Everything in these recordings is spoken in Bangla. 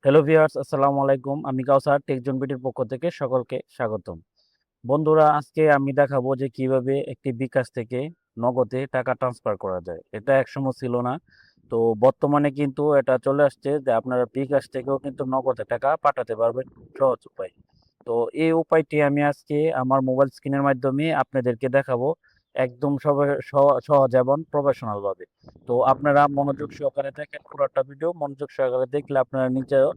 হ্যালো ভিউয়ার্স, আসসালামু আলাইকুম। আমি কাউসার টেকজন বিটির পক্ষ থেকে সকলকে স্বাগতম। বন্ধুরা, আজকে আমি দেখাবো যে কিভাবে একটি বিকাশ থেকে নগদে টাকা ট্রান্সফার করা যায়। এটা একসময় ছিল না। তো বর্তমানে কিন্তু এটা চলে আসছে যে আপনারা বিকাশ থেকেও কিন্তু নগদে টাকা পাঠাতে পারবেন সহজ উপায়। তো এই উপায়টি আমি আজকে আমার মোবাইল স্ক্রিনের মাধ্যমে আপনাদেরকে দেখাবো একদম সহজ এবং প্রফেশনাল ভাবে। তো আপনারা মনোযোগ সহকারে দেখেন, পুরোটা ভিডিও মনোযোগ সহকারে দেখলে আপনারা নিজেও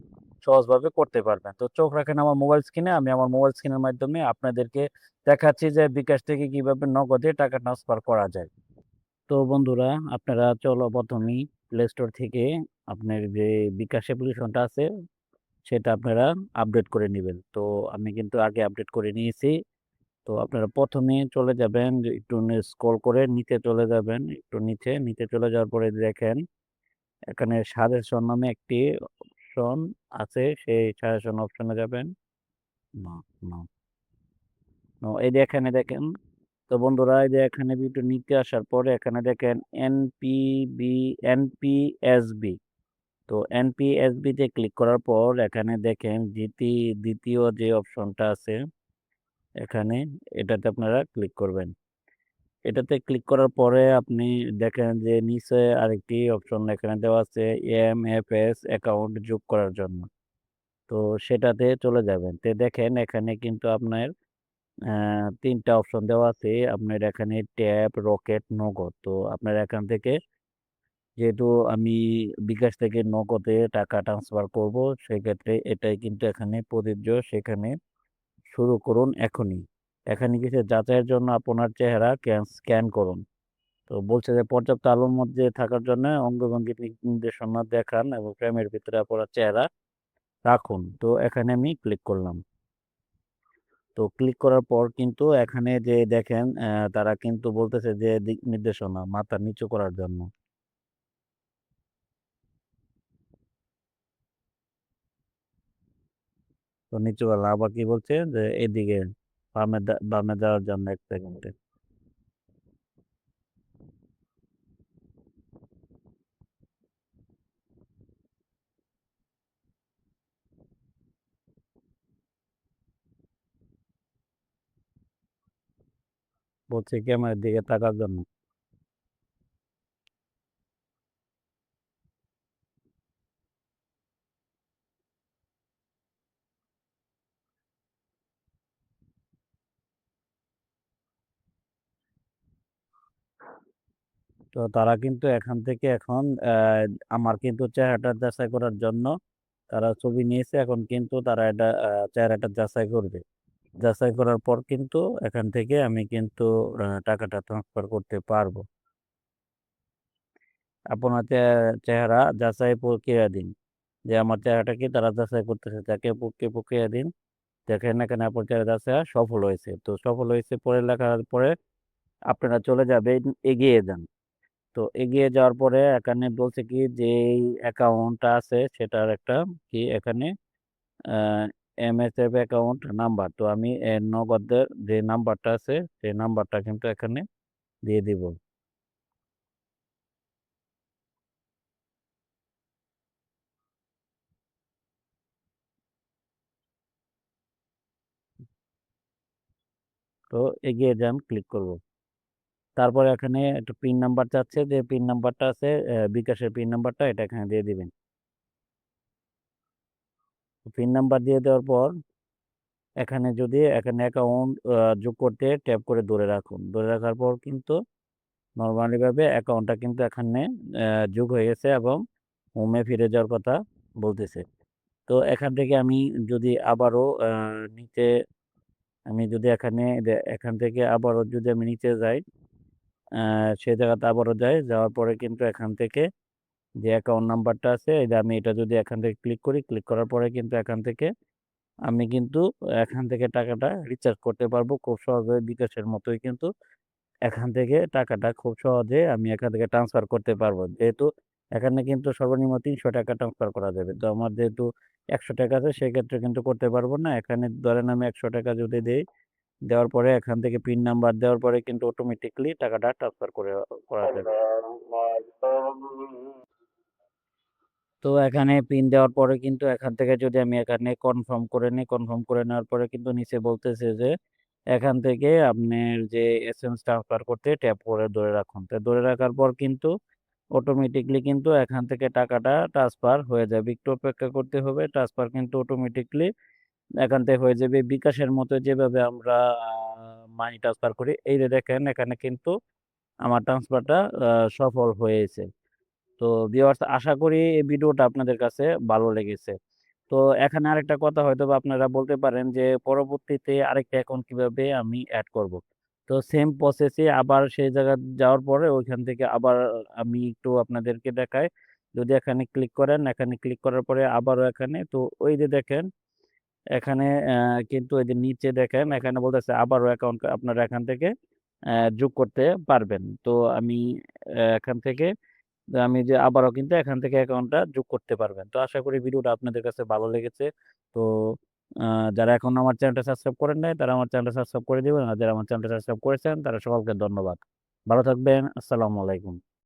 সহজভাবে করতে পারবেন। তো চোখ রাখেন আমার মোবাইল স্ক্রিনে। আমি আমার মোবাইল স্ক্রিনের মাধ্যমে আপনাদেরকে দেখাচ্ছি যে বিকাশ থেকে কিভাবে নগদে টাকা ট্রান্সফার করা যায়। তো বন্ধুরা, আপনারা চলো প্রথমেই প্লে স্টোর থেকে আপনার যে বিকাশ অ্যাপ্লিকেশনটা আছে সেটা আপনারা আপডেট করে নেবেন। তো আমি কিন্তু আগে আপডেট করে নিয়েছি। তো আপনারা প্রথমে চলে যাবেন, যে একটু স্ক্রল করে নিচে চলে যাবেন, একটু নিচে চলে যাওয়ার পরে দেখেন এখানে সাজেশন নামে একটি অপশন আছে। সেই সাজেশন অপশনে যাবেন। না, না, না, এই যে এখানে দেখেন। তো বন্ধুরা, এই যে এখানে একটু নিচে আসার পরে এখানে দেখেন এনপিবি, এনপিএসবি। তো এনপিএসবি তে ক্লিক করার পর এখানে দেখেন দ্বিতীয় যে অপশনটা আছে এখানে, এটাতে আপনারা ক্লিক করবেন। এটাতে ক্লিক করার পরে আপনি দেখেন যে নিচে আরেকটি অপশন এখানে দেওয়া আছে, এমএফএস অ্যাকাউন্ট যোগ করার জন্য। তো সেটাতে চলে যাবেন। তো দেখেন এখানে কিন্তু আপনার ৩ টা অপশন দেওয়া আছে। আপনার এখানে ট্যাপ, রকেট, নগদ। তো আপনার এখান থেকে, যেহেতু আমি বিকাশ থেকে নগদে টাকা ট্রান্সফার করব, সেক্ষেত্রে এটাই কিন্তু এখানে প্রযোজ্য। সেখানে শুরু করুন এখনই। এখানে কিছু যাচাইয়ের জন্য আপনার চেহারা স্ক্যান করুন। তো বলছে যে পর্যাপ্ত আলোর মধ্যে থাকার জন্য অঙ্গভঙ্গি নির্দেশনা দেখান এবং ফ্রেমের ভিতরে আপনার চেহারা রাখুন। তো এখানে আমি ক্লিক করলাম। তো ক্লিক করার পর কিন্তু এখানে যে দেখেন তারা কিন্তু বলতেছে যে দিক নির্দেশনা মাথা নিচু করার জন্য। তো নিচু করলাম, আবার কি বলছে যে এদিকে বামে যাওয়ার জন্য 1 সেকেন্ডে। বলছে ক্যামেরার দিকে তাকার জন্য। তো তারা কিন্তু এখান থেকে এখন আমার কিন্তু চেহারাটা যাচাই করার জন্য তারা ছবি নিয়েছে। এখন কিন্তু তারা এটা চেহারাটা যাচাই করবে। যাচাই করার পর কিন্তু এখান থেকে আমি কিন্তু টাকাটা ট্রান্সফার করতে পারবো। আপনার চেহারা যাচাই প্রক্রিয়া দিন। যে আমার চেহারাটা কি তারা যাচাই করতেছে, তাকে প্রক্রিয়া দিন। দেখেন এখানে আপনার চেহারা যাচাই সফল হয়েছে। তো সফল হয়েছে পরে লেখার পরে আপনারা চলে যাবেন, এগিয়ে যান। তো এগিয়ে যাওয়ার পরে এখানে বলছে কি যে অ্যাকাউন্টটা আছে সেটার একটা কি এখানে এমএসএফ অ্যাকাউন্ট নাম্বার। তো আমি নগদের যে নাম্বারটা আছে সেই নাম্বারটা কিন্তু এখানে দিয়ে দিব। তো এগিয়ে যান ক্লিক করব। তারপরে এখানে একটা পিন নাম্বার চাচ্ছে, যে পিন নাম্বারটা আছে বিকাশের পিন নাম্বারটা, এটা এখানে দিয়ে দিবেন। পিন নাম্বার দিয়ে দেওয়ার পর এখানে অ্যাকাউন্ট যোগ করতে ট্যাপ করে ধরে রাখুন। ধরে রাখার পর কিন্তু নরমালি ভাবে অ্যাকাউন্টটা কিন্তু এখানে যোগ হয়ে গেছে এবং হোমে ফিরে যাওয়ার কথা বলতেছে। তো এখান থেকে আমি যদি আবারও নিচে, আমি যদি এখান থেকে আবারও যদি আমি নিচে যাই, সে জায়গাতে আবারও যাই, যাওয়ার পরে কিন্তু এখান থেকে যে অ্যাকাউন্ট নাম্বারটা আছে, এই যে আমি এটা যদি এখান থেকে ক্লিক করি, ক্লিক করার পরে কিন্তু এখান থেকে আমি কিন্তু এখান থেকে টাকাটা রিচার্জ করতে পারবো খুব সহজে। বিকাশের মতোই কিন্তু এখান থেকে টাকাটা খুব সহজে আমি এখান থেকে ট্রান্সফার করতে পারবো। যেহেতু এখানে কিন্তু সর্বনিম্ন ৩০০ টাকা ট্রান্সফার করা যাবে। তো আমার যেহেতু ১০০ টাকা আছে, সেক্ষেত্রে কিন্তু করতে পারবো না। এখানে ধরেন আমি ১০০ টাকা যদি দেই, দেওয়ার পরে এখান থেকে পিন নাম্বার দেওয়ার পরে কিন্তু অটোমেটিকলি টাকাটা ট্রান্সফার করা যাবে। তো এখানে পিন দেওয়ার পরে কিন্তু এখান থেকে যদি আমি এখানে কনফার্ম করে নিই, কনফার্ম করে নেওয়ার পরে কিন্তু নিচে বলতেছে যে এখান থেকে আপনার যে এসএমএস ট্রান্সফার করতে ট্যাপ করে ধরে রাখুন। তো ধরে রাখার পর কিন্তু অটোমেটিকলি কিন্তু এখান থেকে টাকাটা ট্রান্সফার হয়ে যাবে। একটু অপেক্ষা করতে হবে, ট্রান্সফার কিন্তু অটোমেটিকলি এখান থেকে হয়ে যাবে। বিকাশের মতো যেভাবে আমরা মানি ট্রান্সফার করি, এই যে দেখেন এখানে কিন্তু আমার ট্রান্সফারটা সফল হয়েছে। তো ভিউয়ার্স, আশা করি এই ভিডিওটা আপনাদের কাছে ভালো লেগেছে। তো এখানে আরেকটা কথা হয়তো বা আপনারা বলতে পারেন যে পরবর্তীতে আরেকটা অ্যাকাউন্ট কিভাবে আমি অ্যাড করব। তো সেম প্রসেসে আবার সেই জায়গা যাওয়ার পরে ওইখান থেকে আবার আমি একটু আপনাদেরকে দেখাই। যদি এখানে ক্লিক করেন, এখানে ক্লিক করার পরে আবারও এখানে, তো ওই যে দেখেন এখানে কিন্তু ওই যে নিচে দেখেন এখানে বলতেছে আবারও অ্যাকাউন্ট আপনারা এখান থেকে যোগ করতে পারবেন। তো আমি এখান থেকে আমি যে আবারও কিন্তু এখান থেকে অ্যাকাউন্টটা যোগ করতে পারবেন। তো আশা করি ভিডিওটা আপনাদের কাছে ভালো লেগেছে। তো যারা এখন আমার চ্যানেলটা সাবস্ক্রাইব করেন নাই তারা আমার চ্যানেলটা সাবস্ক্রাইব করে দিবেন, আর যারা আমার চ্যানেলটা সাবস্ক্রাইব করেছেন তারা সকলকে ধন্যবাদ। ভালো থাকবেন। আসসালামু আলাইকুম।